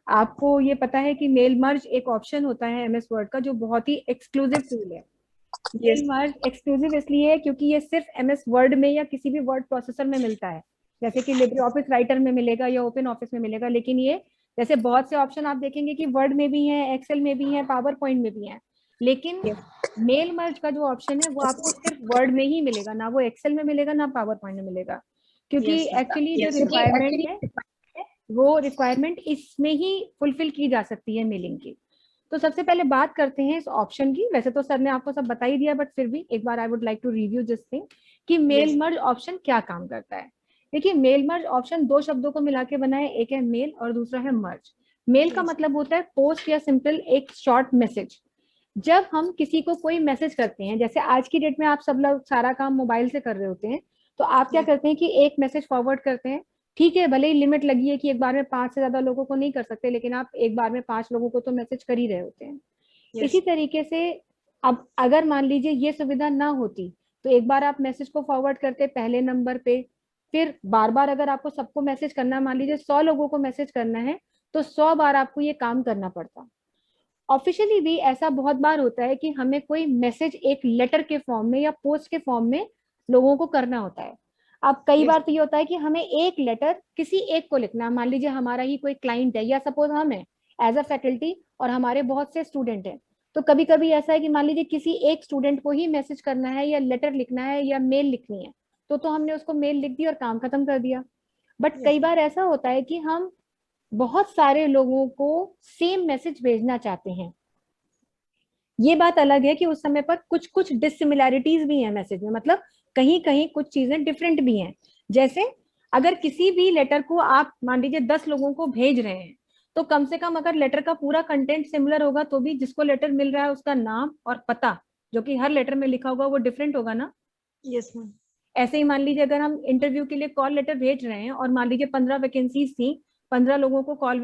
आपको ये पता है कि मेल मर्ज एक ऑप्शन होता है एमएस वर्ड का जो बहुत ही एक्सक्लूसिव टूल है। मेल यस। मर्ज एक्सक्लूसिव इसलिए है क्योंकि ये सिर्फ एमएस वर्ड में या किसी भी वर्ड प्रोसेसर में मिलता है, जैसे कि लिब्रे ऑफिस राइटर में मिलेगा या ओपन ऑफिस में मिलेगा। लेकिन ये जैसे बहुत से ऑप्शन आप देखेंगे कि वर्ड में भी है, एक्सेल में भी है, पावर पॉइंट में भी है, लेकिन मेल मर्ज का जो ऑप्शन है वो आपको सिर्फ वर्ड में ही मिलेगा, ना वो एक्सेल में मिलेगा ना पावर पॉइंट में मिलेगा, क्योंकि यस मैम। एक्चुअली जो यस मैम। रिक्वायरमेंट है वो रिक्वायरमेंट इसमें ही फुलफिल की जा सकती है मेलिंग की। तो सबसे पहले बात करते हैं इस ऑप्शन की। वैसे तो सर ने आपको सब बता ही दिया, बट फिर भी एक बार I would like to review this thing कि मेल यस। मर्ज ऑप्शन क्या काम करता है। देखिए, मेल मर्ज ऑप्शन दो शब्दों को मिला के बना है, एक है मेल और दूसरा है मर्ज। मेल का यस। मतलब होता है पोस्ट या सिंपल एक शॉर्ट मैसेज। जब हम किसी को कोई मैसेज करते हैं, जैसे आज की डेट में आप सब लोग सारा काम मोबाइल से कर रहे होते हैं, तो आप क्या करते हैं कि एक मैसेज फॉरवर्ड करते हैं। ठीक है, भले ही लिमिट लगी है कि एक बार में 5 से ज्यादा लोगों को नहीं कर सकते, लेकिन आप एक बार में 5 लोगों को तो मैसेज कर ही रहे होते हैं। इसी यस। तरीके से अब अगर मान लीजिए ये सुविधा ना होती, तो एक बार आप मैसेज को फॉरवर्ड करते पहले नंबर पे, फिर बार बार अगर आपको सबको मैसेज करना, मान लीजिए 100 लोगों को मैसेज करना है, तो 100 बार आपको ये काम करना पड़ता। ऑफिशियली भी ऐसा बहुत बार होता है कि हमें कोई मैसेज एक लेटर के फॉर्म में या पोस्ट के फॉर्म में लोगों को करना होता है। अब कई यस। बार तो ये होता है कि हमें एक लेटर किसी एक को लिखना है। मान लीजिए हमारा ही कोई क्लाइंट है, या सपोज हम है एज अ फैकल्टी और हमारे बहुत से स्टूडेंट हैं, तो कभी कभी ऐसा है कि मान लीजिए किसी एक स्टूडेंट को ही मैसेज करना है या लेटर लिखना है या मेल लिखनी है, तो हमने उसको मेल लिख दी और काम खत्म कर दिया। But yes. कई बार ऐसा होता है कि हम बहुत सारे लोगों को सेम मैसेज भेजना चाहते हैं। ये बात अलग है कि उस समय पर कुछ कुछ डिसिमिलैरिटीज भी हैं मैसेज में, मतलब कहीं कहीं कुछ चीजें डिफरेंट भी हैं। जैसे अगर किसी भी लेटर को आप मान लीजिए 10 लोगों को भेज रहे हैं, तो कम से कम अगर लेटर का पूरा कंटेंट सिमिलर होगा तो भी जिसको लेटर मिल रहा है उसका नाम और पता जो कि हर लेटर में लिखा होगा वो डिफरेंट होगा ना। Yes ma'am. ऐसे ही मान लीजिए अगर हम इंटरव्यू के लिए कॉल लेटर भेज रहे हैं और मान लीजिए 15 वैकेंसीज थी, 15 लोगों को कॉल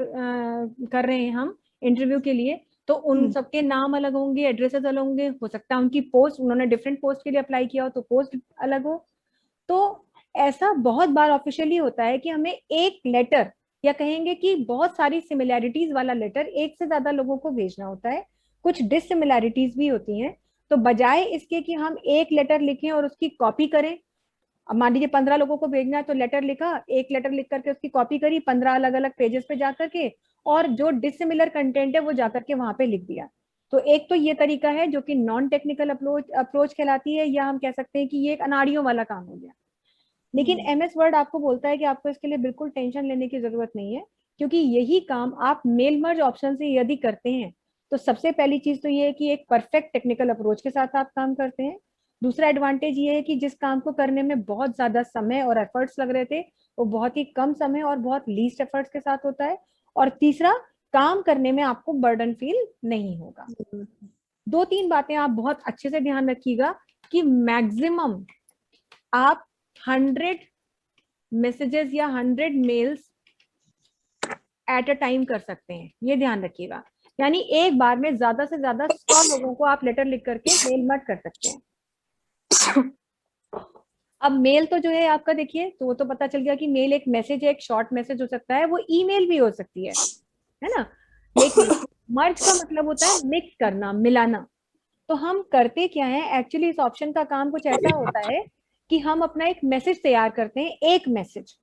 कर रहे हैं हम इंटरव्यू के लिए, तो उन सबके नाम अलग होंगे, एड्रेसेस अलग होंगे, हो सकता है उनकी पोस्ट, उन्होंने डिफरेंट पोस्ट के लिए अप्लाई किया हो तो पोस्ट अलग हो। तो ऐसा बहुत बार ऑफिशियली होता है कि हमें एक लेटर या कहेंगे कि बहुत सारी सिमिलैरिटीज वाला लेटर एक से ज्यादा लोगों को भेजना होता है। कुछ डिससिमिलैरिटीज भी होती हैं। तो बजाय इसके कि हम एक लेटर लिखें और उसकी कॉपी करें, अब मान लीजिए 15 लोगों को भेजना है तो लेटर लिखा, एक लेटर लिख करके उसकी कॉपी करी 15 अलग अलग पेजेस पे जाकर के, और जो डिसिमिलर कंटेंट है वो जाकर के वहां पे लिख दिया। तो एक तो ये तरीका है जो कि नॉन टेक्निकल अप्रोच अप्रोच कहलाती है, या हम कह सकते हैं कि ये एक अनाड़ियों वाला काम हो गया। लेकिन एमएस वर्ड आपको बोलता है कि आपको इसके लिए बिल्कुल टेंशन लेने की जरूरत नहीं है, क्योंकि यही काम आप मेल मर्ज ऑप्शन से यदि करते हैं, तो सबसे पहली चीज तो ये है कि एक परफेक्ट टेक्निकल अप्रोच के साथ आप काम करते हैं। दूसरा एडवांटेज ये है कि जिस काम को करने में बहुत ज्यादा समय और एफर्ट्स लग रहे थे, वो बहुत ही कम समय और बहुत लीस्ट एफर्ट्स के साथ होता है। और तीसरा, काम करने में आपको बर्डन फील नहीं होगा। दो तीन बातें आप बहुत अच्छे से ध्यान रखिएगा कि मैक्सिमम आप 100 मैसेजेस या 100 मेल्स एट अ टाइम कर सकते हैं, ये ध्यान रखिएगा। यानी एक बार में ज्यादा से ज्यादा 100 लोगों को आप लेटर लिख करके मेल मत कर सकते हैं। अब मेल तो जो है आपका, देखिए तो वो तो पता चल गया कि मेल एक मैसेज है, एक शॉर्ट मैसेज हो सकता है, वो ईमेल भी हो सकती है ना। लेकिन मर्ज का मतलब होता है मिक्स करना, मिलाना। तो हम करते क्या है एक्चुअली, इस ऑप्शन का काम कुछ ऐसा होता है कि हम अपना एक मैसेज तैयार करते हैं, एक मैसेज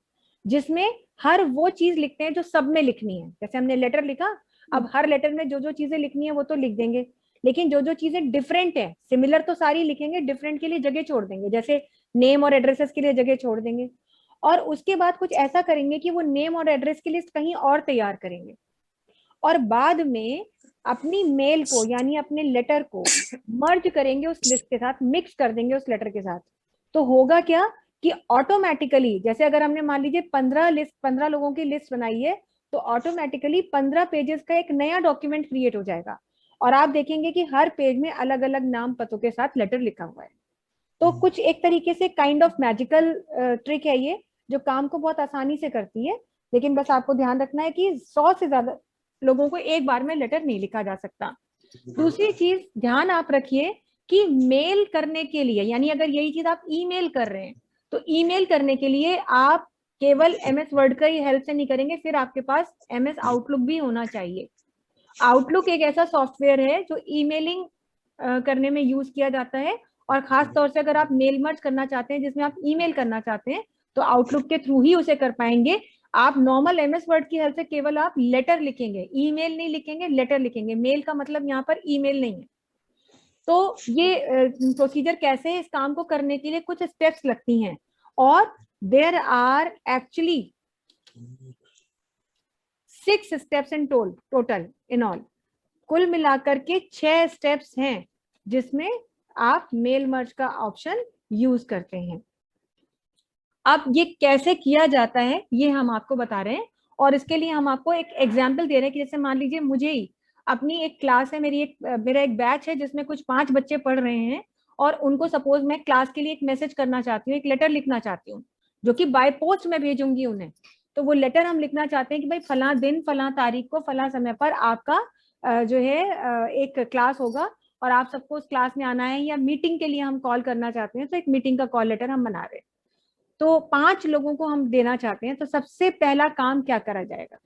जिसमें हर वो चीज लिखते हैं जो सब में लिखनी है। जैसे हमने लेटर लिखा, अब हर लेटर में जो जो चीजें लिखनी है वो तो लिख देंगे, लेकिन जो जो चीजें डिफरेंट है, सिमिलर तो सारी लिखेंगे, डिफरेंट के लिए जगह छोड़ देंगे, जैसे नेम और एड्रेसेस के लिए जगह छोड़ देंगे। और उसके बाद कुछ ऐसा करेंगे कि वो नेम और एड्रेस की लिस्ट कहीं और तैयार करेंगे, और बाद में अपनी मेल को यानी अपने लेटर को मर्ज करेंगे उस लिस्ट के साथ, मिक्स कर देंगे उस लेटर के साथ। तो होगा क्या कि ऑटोमेटिकली, जैसे अगर हमने मान लीजिए 15 लोगों की लिस्ट बनाई है, तो ऑटोमेटिकली 15 पेजेस का एक नया डॉक्यूमेंट क्रिएट हो जाएगा, और आप देखेंगे कि हर पेज में अलग अलग नाम पतों के साथ लेटर लिखा हुआ है। तो कुछ एक तरीके से काइंड ऑफ मैजिकल ट्रिक है ये, जो काम को बहुत आसानी से करती है। लेकिन बस आपको ध्यान रखना है कि 100 से ज्यादा लोगों को एक बार में लेटर नहीं लिखा जा सकता। दूसरी चीज ध्यान आप रखिए कि मेल करने के लिए, यानी अगर यही चीज आप ईमेल कर रहे हैं, तो ईमेल करने के लिए आप केवल MS वर्ड का ही हेल्प से नहीं करेंगे, फिर आपके पास MS आउटलुक भी होना चाहिए। आउटलुक एक ऐसा सॉफ्टवेयर है जो ईमेलिंग करने में यूज किया जाता है, और खास तौर से अगर आप मेल मर्ज करना चाहते हैं जिसमें आप ईमेल करना चाहते हैं तो आउटलुक के थ्रू ही उसे कर पाएंगे। आप नॉर्मल MS वर्ड की हेल्प से केवल आप लेटर लिखेंगे, ईमेल नहीं लिखेंगे, लेटर लिखेंगे। मेल का मतलब यहाँ पर ईमेल नहीं है। तो ये प्रोसीजर कैसे है, इस काम को करने के लिए कुछ स्टेप्स लगती हैं, और there are actually 6 steps in total in all. कुल मिलाकर के 6 स्टेप्स हैं जिसमें आप मेल मर्ज का ऑप्शन यूज करते हैं। अब ये कैसे किया जाता है ये हम आपको बता रहे हैं, और इसके लिए हम आपको एक एग्जाम्पल दे रहे हैं कि जैसे मान लीजिए मुझे ही अपनी एक क्लास है, मेरा एक बैच है जिसमें कुछ 5 बच्चे पढ़ रहे हैं, और उनको सपोज मैं क्लास के लिए एक मैसेज करना चाहती हूँ, एक लेटर लिखना चाहती हूँ जो कि बाय पोस्ट में भेजूंगी उन्हें। तो वो लेटर हम लिखना चाहते हैं कि भाई फला दिन फला तारीख को फला समय पर आपका जो है एक क्लास होगा और आप सबको उस क्लास में आना है, या मीटिंग के लिए हम कॉल करना चाहते हैं तो एक मीटिंग का कॉल लेटर हम बना रहे हैं। तो 5 लोगों को हम देना चाहते हैं, तो सबसे पहला काम क्या करा जाएगा,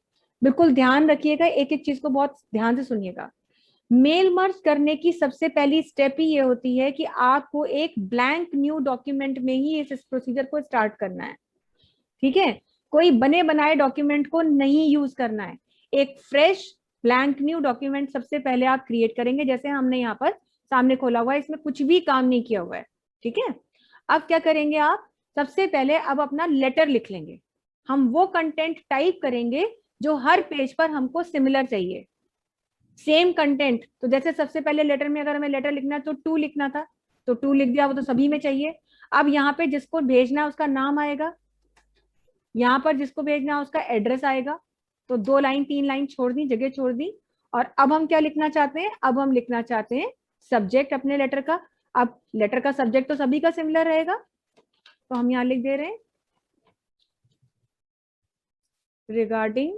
बिल्कुल ध्यान रखिएगा, एक एक चीज को बहुत ध्यान से सुनिएगा। मेल मर्ज करने की सबसे पहली स्टेप ही ये होती है कि आपको एक ब्लैंक न्यू डॉक्यूमेंट में ही इस प्रोसीजर को स्टार्ट करना है। ठीक है, कोई बने बनाए डॉक्यूमेंट को नहीं यूज करना है। एक फ्रेश ब्लैंक न्यू डॉक्यूमेंट सबसे पहले आप क्रिएट करेंगे, जैसे हमने यहाँ पर सामने खोला हुआ है, इसमें कुछ भी काम नहीं किया हुआ है। ठीक है, अब क्या करेंगे आप, सबसे पहले अब अपना लेटर लिख लेंगे। हम वो कंटेंट टाइप करेंगे जो हर पेज पर हमको सिमिलर चाहिए, सेम कंटेंट। तो जैसे सबसे पहले लेटर में अगर हमें लेटर लिखना है तो टू लिखना था, तो टू लिख दिया, वो तो सभी में चाहिए। अब यहाँ पे जिसको भेजना है उसका नाम आएगा, यहाँ पर जिसको भेजना है उसका एड्रेस आएगा। तो 2 लाइन 3 लाइन छोड़ दी, जगह छोड़ दी। और अब हम क्या लिखना चाहते हैं, अब हम लिखना चाहते हैं सब्जेक्ट अपने लेटर का। अब लेटर का सब्जेक्ट तो सभी का सिमिलर रहेगा, तो हम यहाँ लिख दे रहे हैं regarding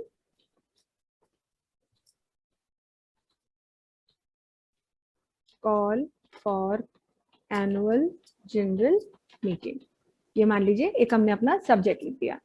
call for annual general meeting. ये मान लीजिए एक हमने अपना सब्जेक्ट लिख दिया,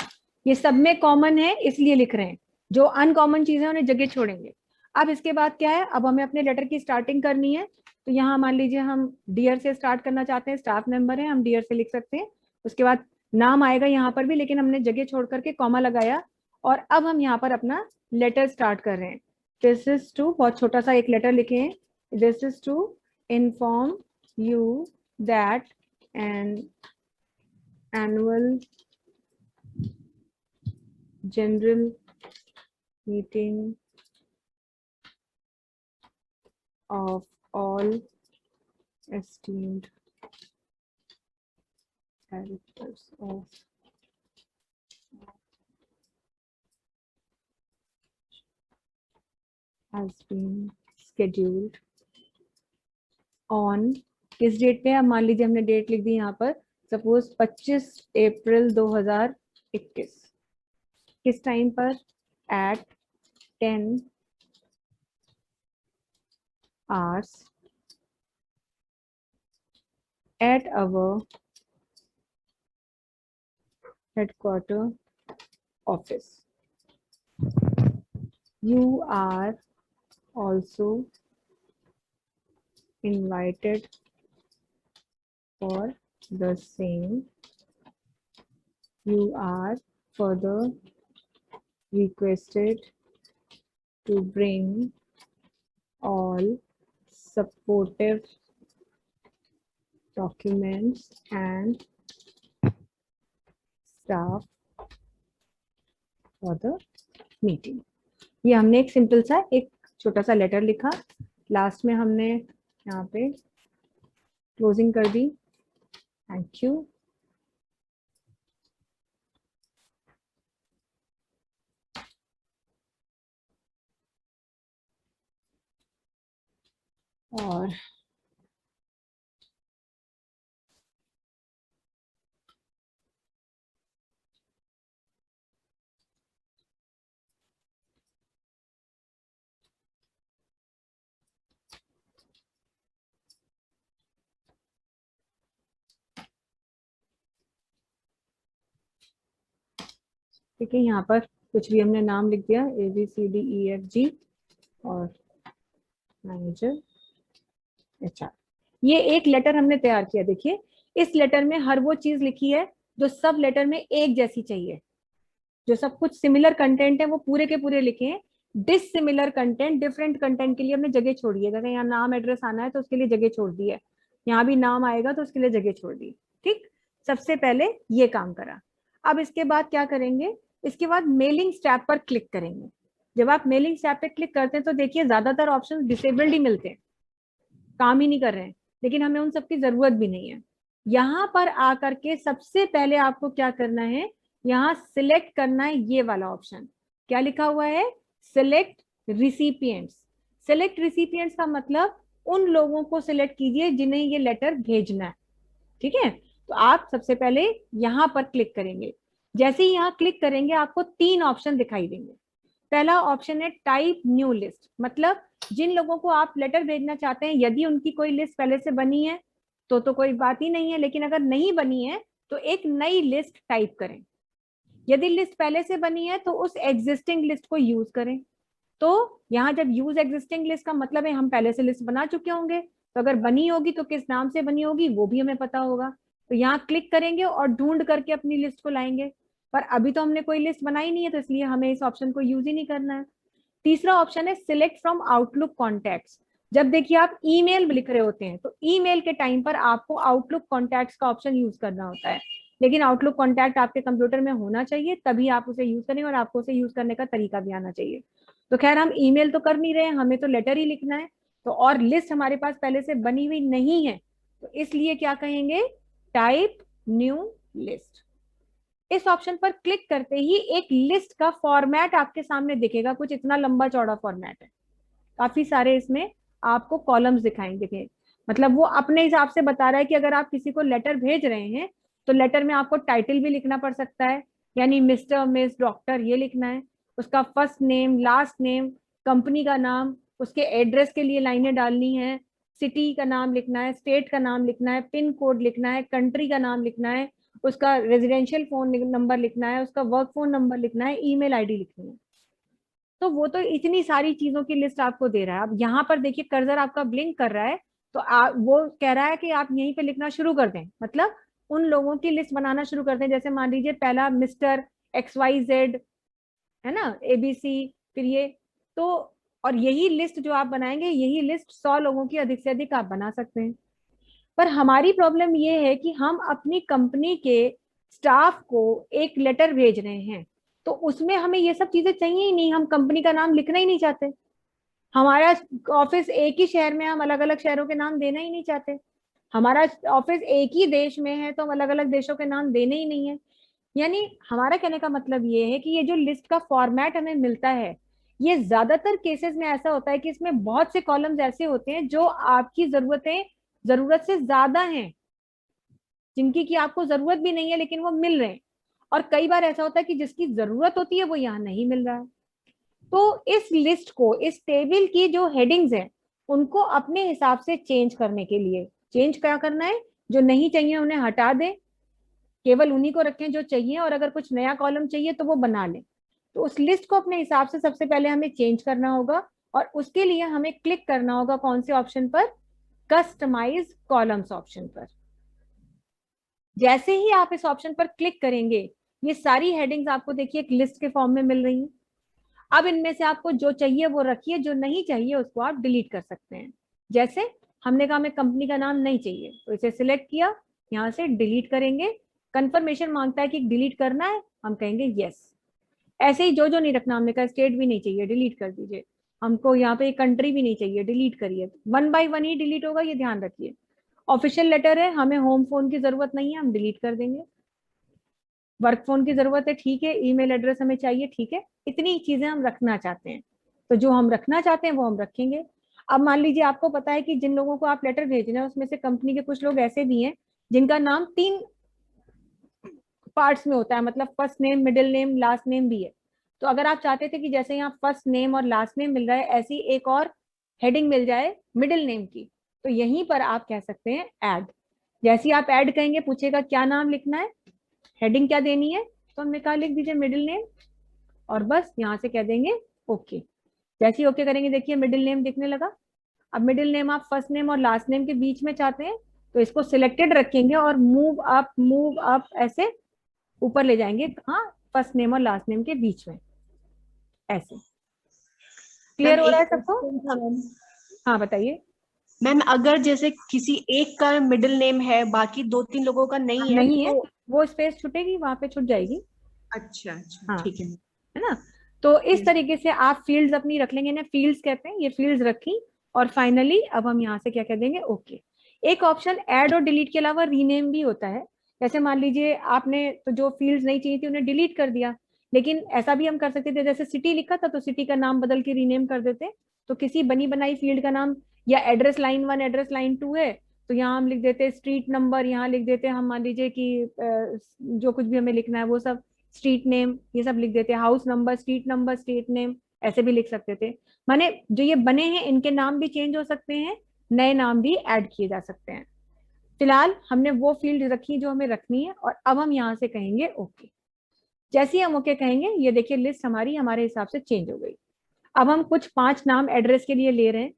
ये सब में कॉमन है इसलिए लिख रहे हैं, जो अनकॉमन चीजें उन्हें जगह छोड़ेंगे। अब इसके बाद क्या है, अब हमें अपने लेटर की स्टार्टिंग करनी है। तो यहाँ मान लीजिए हम डियर से स्टार्ट करना चाहते हैं, स्टाफ मेंबर है, हम डियर से लिख सकते हैं। उसके बाद नाम आएगा यहाँ पर भी, लेकिन हमने जगह छोड़ करके कॉमा लगाया, और अब हम यहाँ पर अपना लेटर स्टार्ट कर रहे हैं। दिस इज टू, बहुत छोटा सा एक लेटर लिखे हैं, this is to inform you that an annual general meeting of all esteemed directors of has been scheduled on, किस डेट पे है, मान लीजिए हमने डेट लिख दी यहाँ पर, सपोज 25 अप्रैल 2021। किस टाइम पर, eight 10 hours at our headquarter office. You are also invited for the same. You are further requested to bring all supportive documents and staff for the meeting. ये हमने एक सिंपल सा एक छोटा सा लेटर लिखा, लास्ट में हमने यहाँ पे क्लोजिंग कर दी, थैंक यू। और ठीक है, यहाँ पर कुछ भी हमने नाम लिख दिया, ABCDEFG और मैनेजर HR। ये एक लेटर हमने तैयार किया। देखिए इस लेटर में हर वो चीज लिखी है जो सब लेटर में एक जैसी चाहिए, जो सब कुछ सिमिलर कंटेंट है वो पूरे के पूरे लिखे हैं। डिसिमिलर कंटेंट, डिफरेंट कंटेंट के लिए हमने जगह छोड़ी है। अगर यहाँ नाम एड्रेस आना है तो उसके लिए जगह छोड़ दी है, यहाँ भी नाम आएगा तो उसके लिए जगह छोड़ दी। ठीक, सबसे पहले ये काम करा। अब इसके बाद क्या करेंगे, इसके बाद मेलिंग स्टैप पर क्लिक करेंगे। जब आप मेलिंग स्टैप पे क्लिक करते हैं तो देखिए ज्यादातर ऑप्शन डिसेबल्ड ही मिलते हैं, काम ही नहीं कर रहे हैं, लेकिन हमें उन सबकी जरूरत भी नहीं है। यहाँ पर आकर के सबसे पहले आपको क्या करना है, यहाँ सिलेक्ट करना है ये वाला ऑप्शन। क्या लिखा हुआ है, सिलेक्ट रिसिपिएंट्स। सिलेक्ट रिसिपिएंट्स का मतलब उन लोगों को सिलेक्ट कीजिए जिन्हें ये लेटर भेजना है। ठीक है, तो आप सबसे पहले यहाँ पर क्लिक करेंगे। जैसे ही यहाँ क्लिक करेंगे आपको 3 ऑप्शन दिखाई देंगे। पहला ऑप्शन है टाइप न्यू लिस्ट, मतलब जिन लोगों को आप लेटर भेजना चाहते हैं यदि उनकी कोई लिस्ट पहले से बनी है तो कोई बात ही नहीं है, लेकिन अगर नहीं बनी है तो एक नई लिस्ट टाइप करें। यदि लिस्ट पहले से बनी है तो उस एग्जिस्टिंग लिस्ट को यूज करें। तो यहाँ जब यूज एग्जिस्टिंग लिस्ट का मतलब है हम पहले से लिस्ट बना चुके होंगे, तो अगर बनी होगी तो किस नाम से बनी होगी वो भी हमें पता होगा। तो यहाँ क्लिक करेंगे और ढूंढ करके अपनी लिस्ट को लाएंगे, पर अभी तो हमने कोई लिस्ट बनाई नहीं है तो इसलिए हमें इस ऑप्शन को यूज ही नहीं करना है। तीसरा ऑप्शन है सिलेक्ट फ्रॉम आउटलुक कॉन्टैक्ट्स। जब देखिए आप ईमेल लिख रहे होते हैं तो ईमेल के टाइम पर आपको आउटलुक कॉन्टैक्ट्स का ऑप्शन यूज करना होता है, लेकिन आउटलुक कॉन्टैक्ट आपके कंप्यूटर में होना चाहिए तभी आप उसे यूज करें, और आपको उसे यूज करने का तरीका भी आना चाहिए। तो खैर हम ईमेल तो कर नहीं रहे हैं, हमें तो लेटर ही लिखना है, तो और लिस्ट हमारे पास पहले से बनी हुई नहीं है, तो इसलिए क्या कहेंगे, टाइप न्यू लिस्ट। इस ऑप्शन पर क्लिक करते ही एक लिस्ट का फॉर्मेट आपके सामने दिखेगा, कुछ इतना लंबा चौड़ा फॉर्मेट है, काफी सारे इसमें आपको कॉलम्स दिखाएंगे। मतलब वो अपने हिसाब से बता रहा है कि अगर आप किसी को लेटर भेज रहे हैं तो लेटर में आपको टाइटल भी लिखना पड़ सकता है, यानी मिस्टर मिस डॉक्टर ये लिखना है, उसका first name last name, company का नाम, उसके एड्रेस के लिए लाइनें डालनी है, सिटी का नाम लिखना है, स्टेट का नाम लिखना है, पिन कोड लिखना है, कंट्री का नाम लिखना है, उसका रेजिडेंशियल फोन नंबर लिखना है, उसका वर्क फोन नंबर लिखना है, ईमेल आईडी लिखनी है। तो वो तो इतनी सारी चीजों की लिस्ट आपको दे रहा है। अब यहाँ पर देखिए कर्सर आपका ब्लिंक कर रहा है, तो वो कह रहा है कि आप यहीं पे लिखना शुरू कर दें, मतलब उन लोगों की लिस्ट बनाना शुरू कर दें। जैसे मान लीजिए पहला मिस्टर XYZ है ना, ABC, फिर ये तो, और यही लिस्ट जो आप बनाएंगे यही लिस्ट 100 लोगों की अधिक से अधिक आप बना सकते हैं। पर हमारी प्रॉब्लम ये है कि हम अपनी कंपनी के स्टाफ को एक लेटर भेज रहे हैं, तो उसमें हमें ये सब चीजें चाहिए ही नहीं, हम कंपनी का नाम लिखना ही नहीं चाहते। हमारा ऑफिस एक ही शहर में, हम अलग अलग शहरों के नाम देना ही नहीं चाहते। हमारा ऑफिस एक ही देश में है तो हम अलग अलग देशों के नाम देने ही नहीं है। यानी हमारा कहने का मतलब ये है कि ये जो लिस्ट का फॉर्मेट हमें मिलता है, ये ज्यादातर केसेस में ऐसा होता है कि इसमें बहुत से कॉलम्स ऐसे होते हैं जो आपकी जरूरत से ज्यादा हैं, जिनकी की आपको जरूरत भी नहीं है लेकिन वो मिल रहे हैं। और कई बार ऐसा होता है कि जिसकी जरूरत होती है वो यहाँ नहीं मिल रहा है। तो इस लिस्ट को, इस टेबल की जो हेडिंग्स हैं उनको अपने हिसाब से चेंज करने के लिए, चेंज क्या करना है, जो नहीं चाहिए उन्हें हटा दें, केवल उन्हीं को रखें जो चाहिए, और अगर कुछ नया कॉलम चाहिए तो वो बना लें। तो उस लिस्ट को अपने हिसाब से सबसे पहले हमें चेंज करना होगा, और उसके लिए हमें क्लिक करना होगा कौन से ऑप्शन पर, कस्टमाइज कॉलम्स ऑप्शन पर। जैसे ही आप इस ऑप्शन पर क्लिक करेंगे ये सारी हेडिंग्स आपको देखिए एक लिस्ट के फॉर्म में मिल रही हैं। अब इनमें से आपको जो चाहिए वो रखिए, जो नहीं चाहिए उसको आप डिलीट कर सकते हैं। जैसे हमने कहा हमें कंपनी का नाम नहीं चाहिए तो इसे सिलेक्ट किया, यहाँ से डिलीट करेंगे। कंफर्मेशन मांगता है कि डिलीट करना है, हम कहेंगे यस। ऐसे ही जो जो नहीं रखना, हमने कहा स्टेट भी नहीं चाहिए, डिलीट कर दीजिए। हमको यहाँ पे कंट्री भी नहीं चाहिए, डिलीट करिए। 1 बाय 1 ही डिलीट होगा, ये ध्यान रखिए। ऑफिशियल लेटर है, हमें होम फोन की जरूरत नहीं है, हम डिलीट कर देंगे। वर्क फोन की जरूरत है, ठीक है। ईमेल एड्रेस हमें चाहिए, ठीक है। इतनी चीजें हम रखना चाहते हैं, तो जो हम रखना चाहते हैं वो हम रखेंगे। अब मान लीजिए आपको पता है कि जिन लोगों को आप लेटर भेज रहे हैं उसमें से कंपनी के कुछ लोग ऐसे भी हैं जिनका नाम 3 पार्ट्स में होता है, मतलब first name, middle name, last name भी है। तो अगर आप चाहते थे कि जैसे यहाँ फर्स्ट नेम और लास्ट नेम मिल रहा है ऐसी एक और हेडिंग मिल जाए मिडिल नेम की, तो यहीं पर आप कह सकते हैं ऐड। जैसे आप ऐड कहेंगे पूछेगा क्या नाम लिखना है, हेडिंग क्या देनी है, तो हमने कहा लिख दीजिए मिडिल नेम, और बस यहाँ से कह देंगे ओके। जैसे ही ओके करेंगे देखिए मिडिल नेम दिखने लगा। अब मिडिल नेम आप फर्स्ट नेम और लास्ट नेम के बीच में चाहते हैं तो इसको सिलेक्टेड रखेंगे और मूव अप ऐसे ऊपर ले जाएंगे, कहाँ, फर्स्ट नेम और लास्ट नेम के बीच में, ऐसे। क्लियर मैम हो रहा एक है सबको? क्वेश्चन था मैम। हाँ बताइए। मैम अगर जैसे किसी एक का मिडिल नेम है, बाकी 2-3 लोगों का नहीं है नहीं है, तो? वो स्पेस छूटेगी, वहां पे छूट जाएगी। अच्छा अच्छा, हाँ, ठीक है। है ना। तो इस यस। तरीके से आप फील्ड्स अपनी रख लेंगे ना, फील्ड्स कहते हैं, ये फील्ड्स रखी। और फाइनली अब हम यहाँ से क्या कह देंगे, ओके। एक ऑप्शन ऐड और डिलीट के अलावा रीनेम भी होता है। जैसे मान लीजिए आपने तो जो फील्ड्स नहीं चाहिए थी उन्हें डिलीट कर दिया, लेकिन ऐसा भी हम कर सकते थे, जैसे सिटी लिखा था तो सिटी का नाम बदल के रीनेम कर देते। तो किसी बनी बनाई फील्ड का नाम, या एड्रेस लाइन 1 एड्रेस लाइन 2 है तो यहाँ हम लिख देते स्ट्रीट नंबर, यहाँ लिख देते हम मान लीजिए कि जो कुछ भी हमें लिखना है वो सब, स्ट्रीट नेम ये सब लिख देते हैं, हाउस नंबर, स्ट्रीट नेम, ऐसे भी लिख सकते थे। माने जो ये बने हैं इनके नाम भी चेंज हो सकते हैं, नए नाम भी ऐड किए जा सकते हैं। फिलहाल हमने वो फील्ड रखी जो हमें रखनी है, और अब हम यहाँ से कहेंगे ओके। जैसे ही हम ओके कहेंगे ये देखिए लिस्ट हमारी हमारे हिसाब से चेंज हो गई। अब हम कुछ 5 नाम एड्रेस के लिए ले रहे हैं।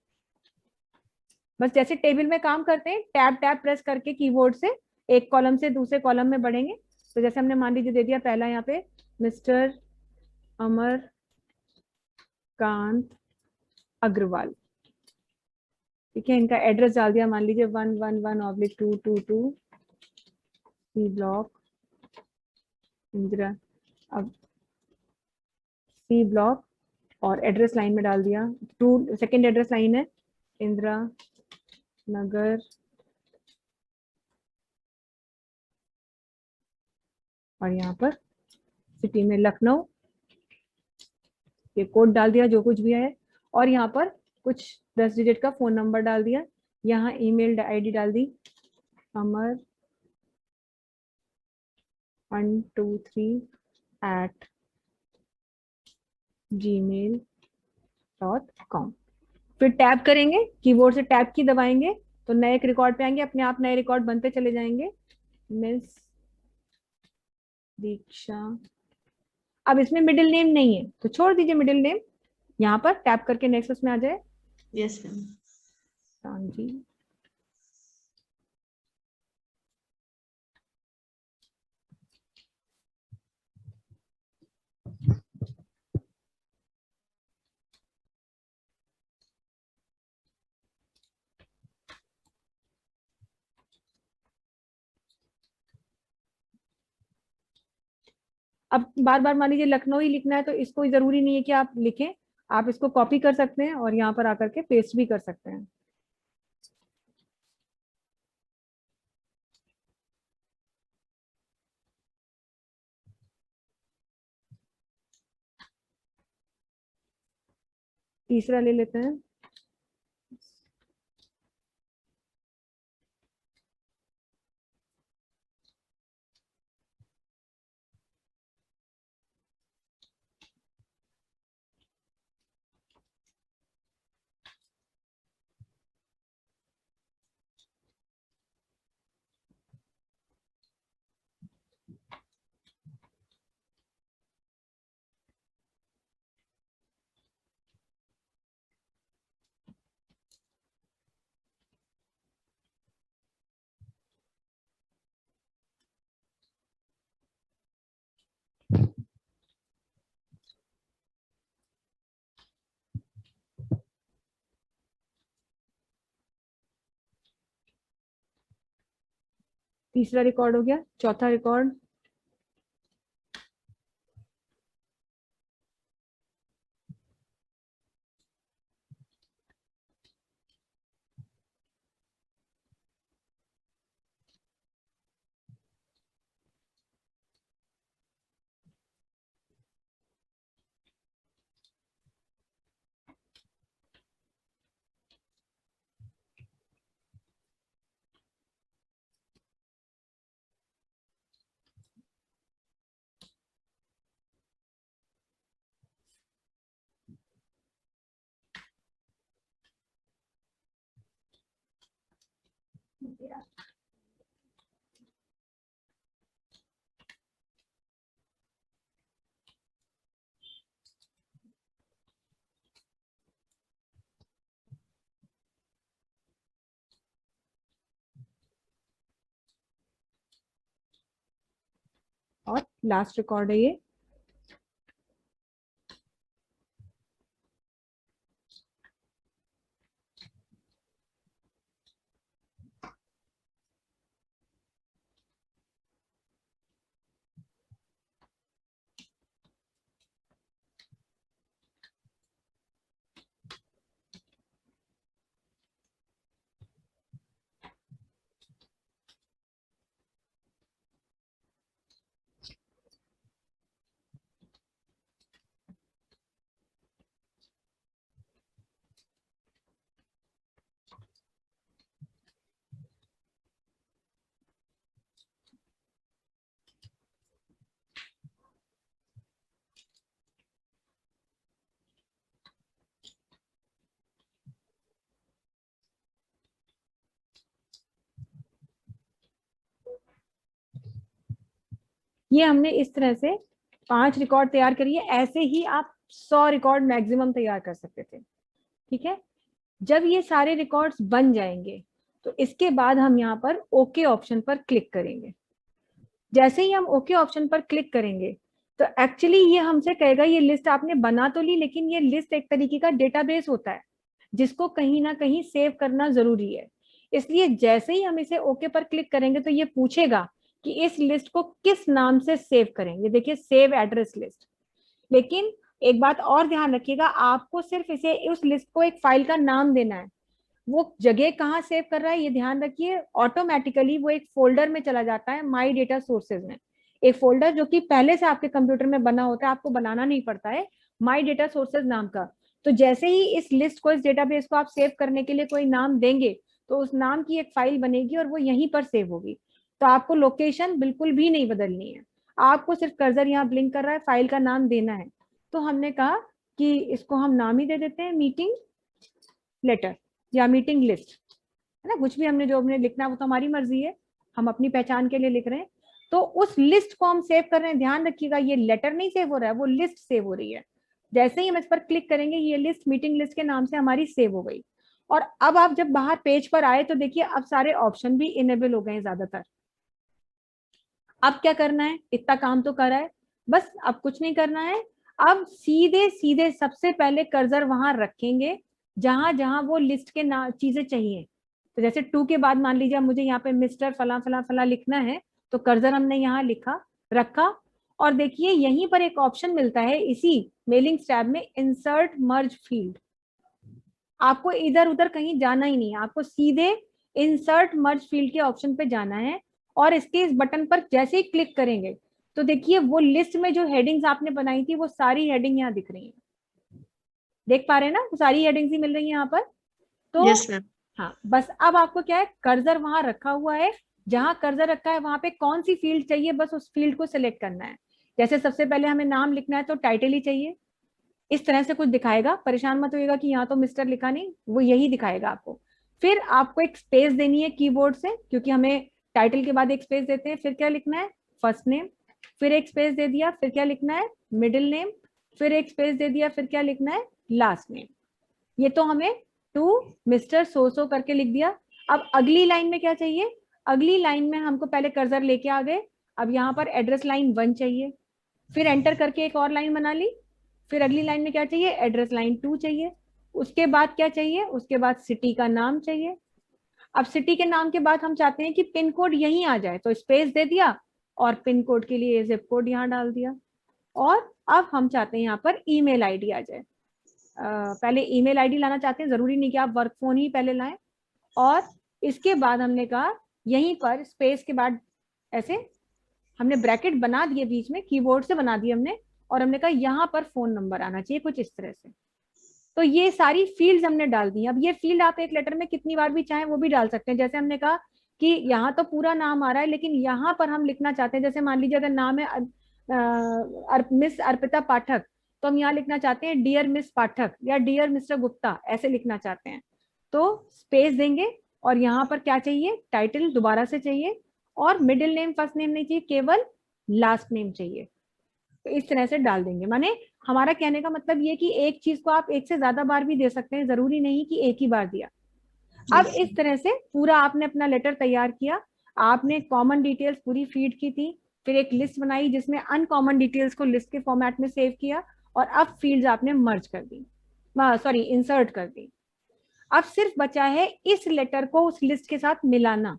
बस जैसे टेबल में काम करते हैं, टैब टैब प्रेस करके कीबोर्ड से एक कॉलम से दूसरे कॉलम में बढ़ेंगे। तो जैसे हमने मान लीजिए दे दिया पहला यहाँ पे मिस्टर अमर कांत अग्रवाल, ठीक है। इनका एड्रेस डाल दिया, मान लीजिए 111/222 सी ब्लॉक इंदिरा, अब सी ब्लॉक, और एड्रेस लाइन में डाल दिया, टू सेकेंड एड्रेस लाइन है इंदिरा नगर, और यहाँ पर सिटी में लखनऊ, ये कोड डाल दिया जो कुछ भी है। और यहाँ पर कुछ 10 डिजिट का फोन नंबर डाल दिया, यहाँ ईमेल आईडी डाल दी अमर 123@gmail.com। फिर टैब करेंगे, कीबोर्ड से टैब की दबाएंगे तो नए एक रिकॉर्ड पे आएंगे, अपने आप नए रिकॉर्ड बनते चले जाएंगे। मिस दीक्षा, अब इसमें मिडिल नेम नहीं है तो छोड़ दीजिए मिडिल नेम, यहाँ पर टैप करके नेक्स्ट उसमें आ जाए यस मैम। सांजी। अब बार बार मान लीजिए लखनऊ ही लिखना है तो इसको जरूरी नहीं है कि आप लिखें, आप इसको कॉपी कर सकते हैं और यहाँ पर आकर के पेस्ट भी कर सकते हैं। तीसरा ले लेते हैं, तीसरा रिकॉर्ड हो गया। चौथा रिकॉर्ड, और लास्ट रिकॉर्ड है ये। ये हमने इस तरह से 5 रिकॉर्ड तैयार करिए। ऐसे ही आप 100 रिकॉर्ड मैक्सिमम तैयार कर सकते थे। ठीक है, जब ये सारे रिकॉर्ड्स बन जाएंगे तो इसके बाद हम यहाँ पर ओके ऑप्शन पर क्लिक करेंगे। जैसे ही हम ओके ऑप्शन पर क्लिक करेंगे तो एक्चुअली ये हमसे कहेगा ये लिस्ट आपने बना तो ली, लेकिन ये लिस्ट एक तरीके का डेटाबेस होता है जिसको कहीं ना कहीं सेव करना जरूरी है। इसलिए जैसे ही हम इसे ओके पर क्लिक करेंगे तो ये पूछेगा कि इस लिस्ट को किस नाम से सेव करेंगे। देखिए सेव एड्रेस लिस्ट। लेकिन एक बात और ध्यान रखिएगा, आपको सिर्फ इसे उस लिस्ट को एक फाइल का नाम देना है। वो जगह कहाँ सेव कर रहा है ये ध्यान रखिए। ऑटोमेटिकली वो एक फोल्डर में चला जाता है, माई डेटा सोर्सेज में। एक फोल्डर जो कि पहले से आपके कंप्यूटर में बना होता है, आपको बनाना नहीं पड़ता है, माई डेटा सोर्सेज नाम का। तो जैसे ही इस लिस्ट को, इस डेटाबेस को आप सेव करने के लिए कोई नाम देंगे तो उस नाम की एक फाइल बनेगी और वो यहीं पर सेव होगी। तो आपको लोकेशन बिल्कुल भी नहीं बदलनी है, आपको सिर्फ कर्सर यहाँ ब्लिंक कर रहा है, फाइल का नाम देना है। तो हमने कहा कि इसको हम नाम ही दे देते हैं मीटिंग लेटर या मीटिंग लिस्ट, है ना। कुछ भी हमने जो हमने लिखना है वो तो हमारी मर्जी है, हम अपनी पहचान के लिए लिख रहे हैं। तो उस लिस्ट को हम सेव कर रहे हैं। ध्यान रखिएगा ये लेटर नहीं सेव हो रहा है, वो लिस्ट सेव हो रही है। जैसे ही हम इस पर क्लिक करेंगे ये लिस्ट मीटिंग लिस्ट के नाम से हमारी सेव हो गई। और अब आप जब बाहर पेज पर आए तो देखिए अब सारे ऑप्शन भी इनेबल हो गए हैं ज्यादातर। अब क्या करना है, इतना काम तो करा है, बस अब कुछ नहीं करना है। अब सीधे सीधे सबसे पहले कर्सर वहां रखेंगे जहां जहां वो लिस्ट के चीजें चाहिए। तो जैसे 2 के बाद मान लीजिए मुझे यहाँ पे मिस्टर फला फला फला लिखना है, तो कर्सर हमने यहाँ लिखा रखा। और देखिए यहीं पर एक ऑप्शन मिलता है इसी मेलिंग टैब में, इंसर्ट मर्ज फील्ड। आपको इधर उधर कहीं जाना ही नहीं है, आपको सीधे इंसर्ट मर्ज फील्ड के ऑप्शन पे जाना है। और इसके इस बटन पर जैसे ही क्लिक करेंगे तो देखिए वो लिस्ट में जो हेडिंग्स आपने बनाई थी वो सारी हेडिंग यहाँ दिख रही है। देख पा रहे हैं ना, वो सारी हेडिंग्स ही मिल रही है यहाँ पर। तो यस मैम। हाँ, बस अब आपको क्या है, कर्सर वहां रखा हुआ है, जहां कर्सर रखा है वहां पे कौन सी फील्ड चाहिए बस उस फील्ड को सिलेक्ट करना है। जैसे सबसे पहले हमें नाम लिखना है तो टाइटल ही चाहिए। इस तरह से कुछ दिखाएगा, परेशान मत होइएगा कि यहाँ तो मिस्टर लिखा नहीं, वो यही दिखाएगा आपको। फिर आपको एक स्पेस देनी है कीबोर्ड से, क्योंकि हमें टाइटल के बाद एक स्पेस देते हैं। फिर क्या लिखना है, फर्स्ट नेम। फिर एक स्पेस दे दिया, फिर क्या लिखना है, मिडिल नेम। फिर एक स्पेस दे दिया, फिर क्या लिखना है, लास्ट नेम। ये तो हमें टू मिस्टर सो करके लिख दिया। अब अगली लाइन में क्या चाहिए, अगली लाइन में हमको पहले कर्सर लेके आ गए, अब यहाँ पर एड्रेस लाइन 1 चाहिए। फिर एंटर करके एक और लाइन बना ली। फिर अगली लाइन में क्या चाहिए, एड्रेस लाइन 2 चाहिए। उसके बाद क्या चाहिए, उसके बाद सिटी का नाम चाहिए। अब सिटी के नाम के बाद हम चाहते हैं कि पिन कोड यहीं आ जाए, तो स्पेस दे दिया और पिन कोड के लिए जिप कोड यहाँ डाल दिया। और अब हम चाहते हैं यहाँ पर ईमेल आईडी आ जाए। पहले ईमेल आईडी लाना चाहते हैं, जरूरी नहीं कि आप वर्क फोन ही पहले लाएं। और इसके बाद हमने कहा यहीं पर स्पेस के बाद ऐसे हमने ब्रैकेट बना दिए बीच में, कीबोर्ड से बना दिए हमने। और हमने कहा यहाँ पर फोन नंबर आना चाहिए कुछ इस तरह से। तो ये सारी फील्ड्स हमने डाल दी। अब ये फील्ड आप एक लेटर में कितनी बार भी चाहें वो भी डाल सकते हैं। जैसे हमने कहा कि यहाँ तो पूरा नाम आ रहा है, लेकिन यहाँ पर हम लिखना चाहते हैं, जैसे मान लीजिए अगर नाम है मिस अर्पिता पाठक, तो हम यहाँ लिखना चाहते हैं डियर मिस पाठक या डियर मिस्टर गुप्ता, ऐसे लिखना चाहते हैं। तो स्पेस देंगे और यहाँ पर क्या चाहिए, टाइटल दोबारा से चाहिए और मिडिल नेम फर्स्ट नेम नहीं चाहिए, केवल लास्ट नेम चाहिए। तो इस तरह से डाल देंगे। माने हमारा कहने का मतलब ये कि एक चीज को आप एक से ज्यादा बार भी दे सकते हैं, जरूरी नहीं कि एक ही बार दिया। अब इस तरह से पूरा आपने अपना लेटर तैयार किया, आपने कॉमन डिटेल्स पूरी फीड की थी, फिर एक लिस्ट बनाई जिसमें अनकॉमन डिटेल्स को लिस्ट के फॉर्मेट में सेव किया, और अब फील्ड्स आपने मर्ज कर दी, सॉरी इंसर्ट कर दी। अब सिर्फ बचा है इस लेटर को उस लिस्ट के साथ मिलाना।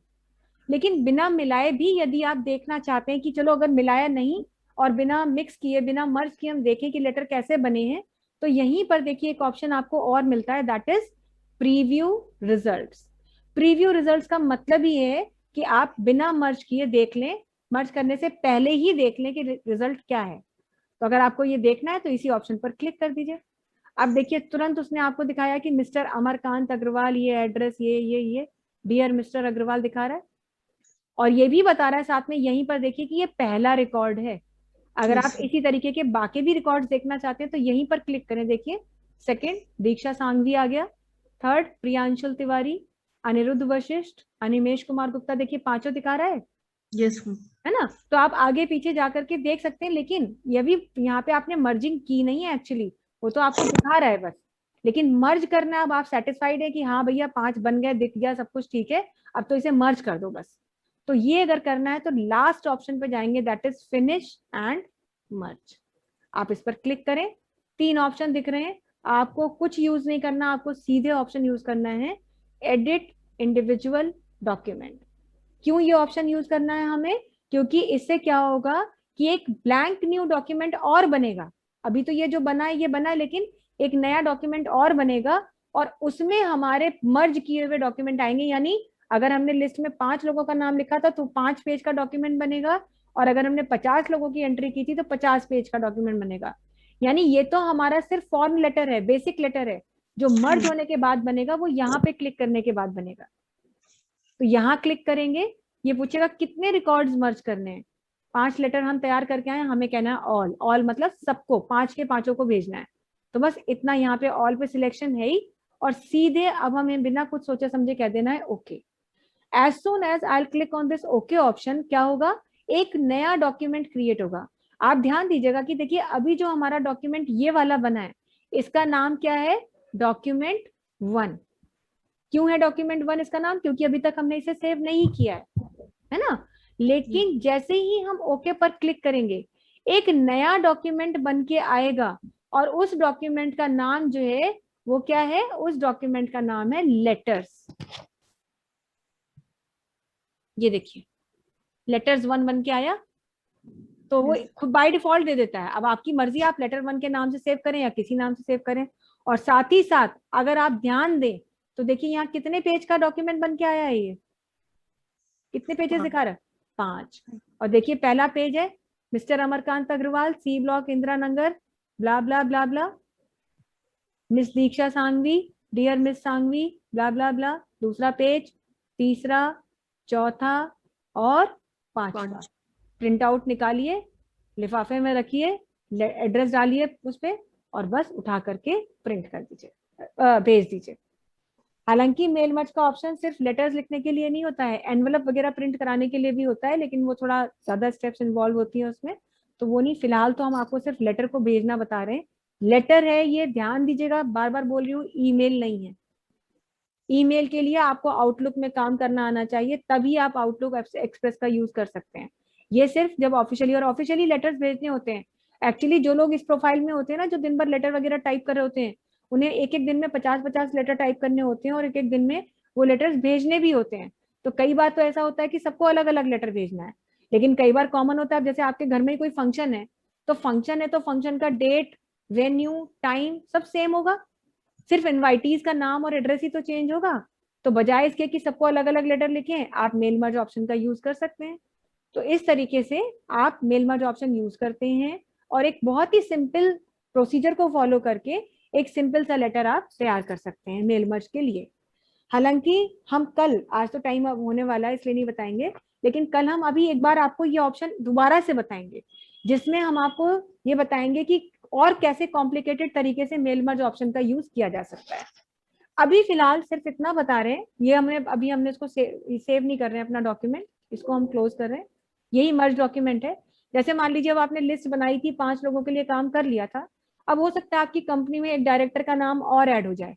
लेकिन बिना मिलाए भी यदि आप देखना चाहते हैं कि चलो अगर मिलाया नहीं और बिना मिक्स किए, बिना मर्ज किए हम देखें कि लेटर कैसे बने हैं, तो यहीं पर देखिए एक ऑप्शन आपको और मिलता है, that is preview results. Preview results का मतलब ही है कि आप बिना मर्ज किए देख लें, मर्ज करने से पहले ही देख लें कि रिजल्ट क्या है। तो अगर आपको ये देखना है तो इसी ऑप्शन पर क्लिक कर दीजिए। अब देखिए तुरंत उसने आपको दिखाया कि मिस्टर अमरकांत अग्रवाल, ये एड्रेस, ये डियर मिस्टर अग्रवाल दिखा रहा है, और ये भी बता रहा है साथ में यहीं पर देखिए कि ये पहला रिकॉर्ड है। अगर आप इसी तरीके के बाकी भी रिकॉर्ड्स देखना चाहते हैं तो यहीं पर क्लिक करें। देखिए सेकंड दीक्षा सांघवी आ गया, थर्ड प्रियांशुल तिवारी, अनिरुद्ध वशिष्ठ, अनिमेश कुमार गुप्ता, देखिए पांचों दिखा रहा है। यस है ना। तो आप आगे पीछे जाकर के देख सकते हैं, लेकिन ये भी यहाँ पे आपने मर्जिंग की नहीं है एक्चुअली, वो तो आपको दिखा रहा है बस। लेकिन मर्ज करना है, अब आप सेटिस्फाइड है कि हाँ भैया 5 बन गए, दिख गया, सब कुछ ठीक है, अब तो इसे मर्ज कर दो बस। तो ये अगर करना है तो लास्ट ऑप्शन पे जाएंगे, that is finish and merge. आप इस पर क्लिक करें, 3 ऑप्शन दिख रहे हैं, आपको कुछ यूज नहीं करना, आपको सीधे ऑप्शन यूज करना है, एडिट इंडिविजुअल डॉक्यूमेंट। क्यों ये ऑप्शन यूज करना है हमें? क्योंकि इससे क्या होगा कि एक ब्लैंक न्यू डॉक्यूमेंट और बनेगा। अभी तो ये जो बना है ये बना है, लेकिन एक नया डॉक्यूमेंट और बनेगा और उसमें हमारे मर्ज किए हुए डॉक्यूमेंट आएंगे। यानी अगर हमने लिस्ट में 5 लोगों का नाम लिखा था तो 5 पेज का डॉक्यूमेंट बनेगा, और अगर हमने 50 लोगों की एंट्री की थी तो 50 पेज का डॉक्यूमेंट बनेगा। यानी ये तो हमारा सिर्फ फॉर्म लेटर है, बेसिक लेटर है, जो मर्ज होने के बाद बनेगा वो यहाँ पे क्लिक करने के बाद बनेगा। तो यहाँ क्लिक करेंगे, ये पूछेगा कितने रिकॉर्ड्स मर्ज करने हैं। 5 लेटर हम तैयार करके आए, हमें कहना है ऑल। ऑल मतलब सबको, 5 के 5 को भेजना है। तो बस इतना यहाँ पे ऑल पे सिलेक्शन है ही, और सीधे अब हमें बिना कुछ सोचे समझे कह देना है okay. As soon as I click on this okay option, क्या होगा, एक नया डॉक्यूमेंट क्रिएट होगा। आप ध्यान दीजिएगा कि देखिए अभी जो हमारा डॉक्यूमेंट ये वाला बना है, इसका नाम क्या है, डॉक्यूमेंट 1। क्यों है डॉक्यूमेंट 1 इसका नाम? क्योंकि अभी तक हमने इसे सेव नहीं किया है ना। लेकिन जैसे ही हम ओके पर क्लिक करेंगे, एक नया डॉक्यूमेंट बन के आएगा, और उस डॉक्यूमेंट का नाम जो है वो क्या है, उस डॉक्यूमेंट का नाम है लेटर्स। ये देखिए लेटर्स 1 बन के आया, तो वो खुद बाय डिफॉल्ट दे देता है। अब आपकी मर्जी, आप लेटर 1 के नाम से सेव करें या किसी नाम से सेव करें। और साथ ही साथ अगर आप ध्यान दें तो देखिए यहाँ कितने पेज का डॉक्यूमेंट बन के आया है, ये कितने पेजेस दिखा रहा है, 5। और देखिए पहला पेज है mister Amarkant Agrawal, C block, Indira Nagar, blah blah blah blah, miss Diksha Sanghvi, dear miss Sanghvi, blah blah blah. दूसरा पेज, तीसरा, चौथा और 5वां। प्रिंट आउट निकालिए, लिफाफे में रखिए, एड्रेस डालिए उस पे, और बस उठा करके प्रिंट कर दीजिए, भेज दीजिए। हालांकि मेल मर्ज का ऑप्शन सिर्फ लेटर्स लिखने के लिए नहीं होता है, एनवलप वगैरह प्रिंट कराने के लिए भी होता है, लेकिन वो थोड़ा ज्यादा स्टेप्स इन्वॉल्व होती है उसमें, तो वो नहीं। फिलहाल तो हम आपको सिर्फ लेटर को भेजना बता रहे हैं। लेटर है ये, ध्यान दीजिएगा, बार बार बोल रही हूँ, ईमेल नहीं है। ईमेल के लिए आपको आउटलुक में काम करना आना चाहिए, तभी आप आउटलुक एक्सप्रेस का यूज कर सकते हैं। ये सिर्फ जब ऑफिशियली, और ऑफिशियली लेटर्स भेजने होते हैं। एक्चुअली जो लोग इस प्रोफाइल में होते हैं ना, जो दिन भर लेटर वगैरह टाइप कर रहे होते हैं, उन्हें एक एक दिन में 50-50 लेटर टाइप करने होते हैं, और एक एक दिन में वो लेटर्स भेजने भी होते हैं। तो कई बार तो ऐसा होता है कि सबको अलग अलग लेटर भेजना है, लेकिन कई बार कॉमन होता है, जैसे आपके घर में कोई फंक्शन है, तो फंक्शन का डेट, वेन्यू, टाइम सब सेम होगा, सिर्फ इनवाइटीज का नाम और एड्रेस ही तो चेंज होगा। तो बजाय इसके कि सबको अलग अलग लेटर लिखें, आप मेल मर्ज ऑप्शन का यूज कर सकते हैं। तो इस तरीके से आप मेल मर्ज ऑप्शन यूज करते हैं, और एक बहुत ही सिंपल प्रोसीजर को फॉलो करके एक सिंपल सा लेटर आप तैयार कर सकते हैं मेल मर्ज के लिए। हालांकि हम कल, आज तो टाइम अब होने वाला है इसलिए नहीं बताएंगे, लेकिन कल हम अभी एक बार आपको ये ऑप्शन दोबारा से बताएंगे, जिसमें हम आपको ये बताएंगे कि और कैसे कॉम्प्लिकेटेड तरीके से मेल मर्ज ऑप्शन का यूज किया जा सकता है। अभी फिलहाल सिर्फ इतना बता रहे हैं, ये हमने इसको सेव नहीं कर रहे हैं अपना डॉक्यूमेंट, इसको हम क्लोज कर रहे हैं। यही मर्ज डॉक्यूमेंट है। जैसे मान लीजिए अब आपने लिस्ट बनाई थी, 5 लोगों के लिए काम कर लिया था, अब हो सकता है आपकी कंपनी में एक डायरेक्टर का नाम और ऐड हो जाए,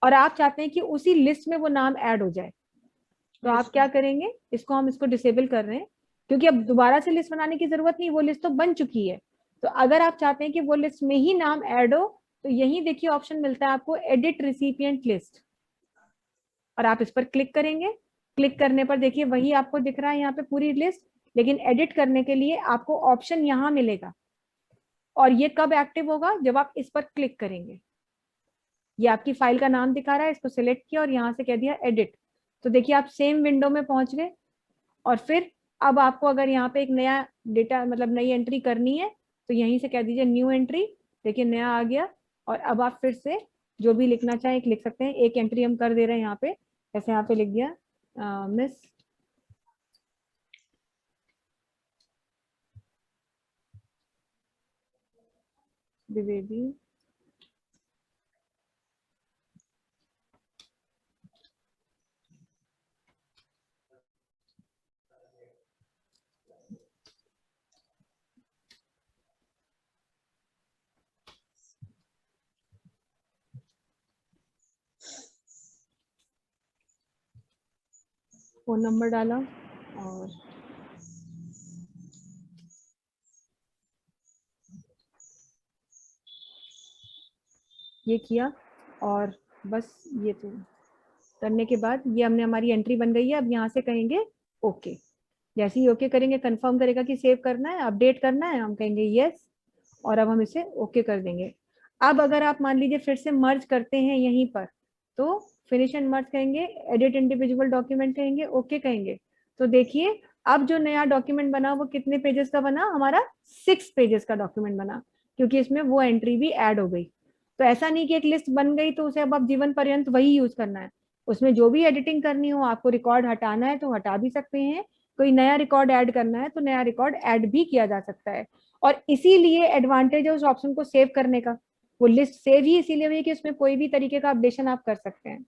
और आप चाहते हैं कि उसी लिस्ट में वो नाम ऐड हो जाए। तो आप क्या करेंगे, इसको डिसेबल कर रहे हैं। क्योंकि अब दोबारा से लिस्ट बनाने की जरूरत नहीं, वो लिस्ट तो बन चुकी है। तो अगर आप चाहते हैं कि वो लिस्ट में ही नाम ऐड हो, तो यही देखिए ऑप्शन मिलता है आपको, एडिट रिसिपिएंट लिस्ट, और आप इस पर क्लिक करेंगे। क्लिक करने पर देखिए वही आपको दिख रहा है यहाँ पे पूरी लिस्ट, लेकिन एडिट करने के लिए आपको ऑप्शन यहाँ मिलेगा। और ये कब एक्टिव होगा, जब आप इस पर क्लिक करेंगे। ये आपकी फाइल का नाम दिखा रहा है, इसको सिलेक्ट किया और यहाँ से कह दिया एडिट। तो देखिए आप सेम विंडो में पहुंच गए। और फिर अब आपको अगर यहाँ पे एक नया डेटा मतलब नई एंट्री करनी है, तो यहीं से कह दीजिए न्यू एंट्री। देखिए नया आ गया। और अब आप फिर से जो भी लिखना चाहें लिख सकते हैं। एक एंट्री हम कर दे रहे हैं यहाँ पे, जैसे यहाँ पे लिख दिया मिस द्विवेदी फोन नंबर डाला और ये किया, और बस ये तो करने के बाद ये हमने हमारी एंट्री बन गई है। अब यहाँ से कहेंगे ओके। जैसे ही ओके करेंगे, कंफर्म करेगा कि सेव करना है, अपडेट करना है, हम कहेंगे यस, और अब हम इसे ओके कर देंगे। अब अगर आप मान लीजिए फिर से मर्ज करते हैं यहीं पर, तो फिनिश एंड मर्ज कहेंगे, एडिट इंडिविजुअल डॉक्यूमेंट कहेंगे, ओके कहेंगे। तो देखिए अब जो नया डॉक्यूमेंट बना वो कितने पेजेस का बना, हमारा 6 पेजेस का डॉक्यूमेंट बना, क्योंकि इसमें वो एंट्री भी ऐड हो गई। तो ऐसा नहीं कि एक लिस्ट बन गई तो उसे अब आप जीवन पर्यंत वही यूज करना है। उसमें जो भी एडिटिंग करनी हो, आपको रिकॉर्ड हटाना है तो हटा भी सकते हैं, कोई नया रिकॉर्ड ऐड करना है तो नया रिकॉर्ड ऐड भी किया जा सकता है। और इसीलिए एडवांटेज है उस ऑप्शन को सेव करने का। वो लिस्ट सेव ही इसीलिए हुई कि उसमें कोई भी तरीके का अपडेशन आप कर सकते हैं।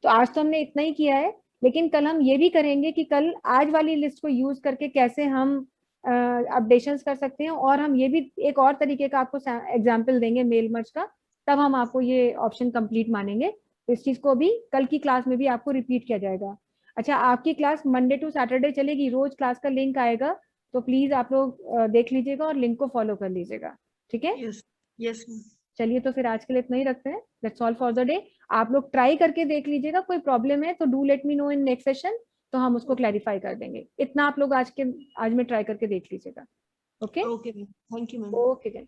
तो आज तो हमने इतना ही किया है, लेकिन कल हम ये भी करेंगे कि कल आज वाली लिस्ट को यूज करके कैसे हम अपडेशंस कर सकते हैं, और हम ये भी एक और तरीके का आपको एग्जाम्पल देंगे मेल मर्ज का, तब हम आपको ये ऑप्शन कंप्लीट मानेंगे। तो इस चीज को भी कल की क्लास में भी आपको रिपीट किया जाएगा। अच्छा, आपकी क्लास मंडे टू सैटरडे चलेगी, रोज क्लास का लिंक आएगा, तो प्लीज आप लोग देख लीजिएगा और लिंक को फॉलो कर लीजिएगा। ठीक है, यस यस। चलिए तो फिर आज के लिए इतना ही रखते हैं। That's all for the day. आप लोग ट्राई करके देख लीजिएगा, कोई प्रॉब्लम है तो do let me know in next session, तो हम उसको क्लैरिफाई कर देंगे। इतना आप लोग आज में ट्राई करके देख लीजिएगा। Okay okay ma'am, thank you ma'am. Okay then.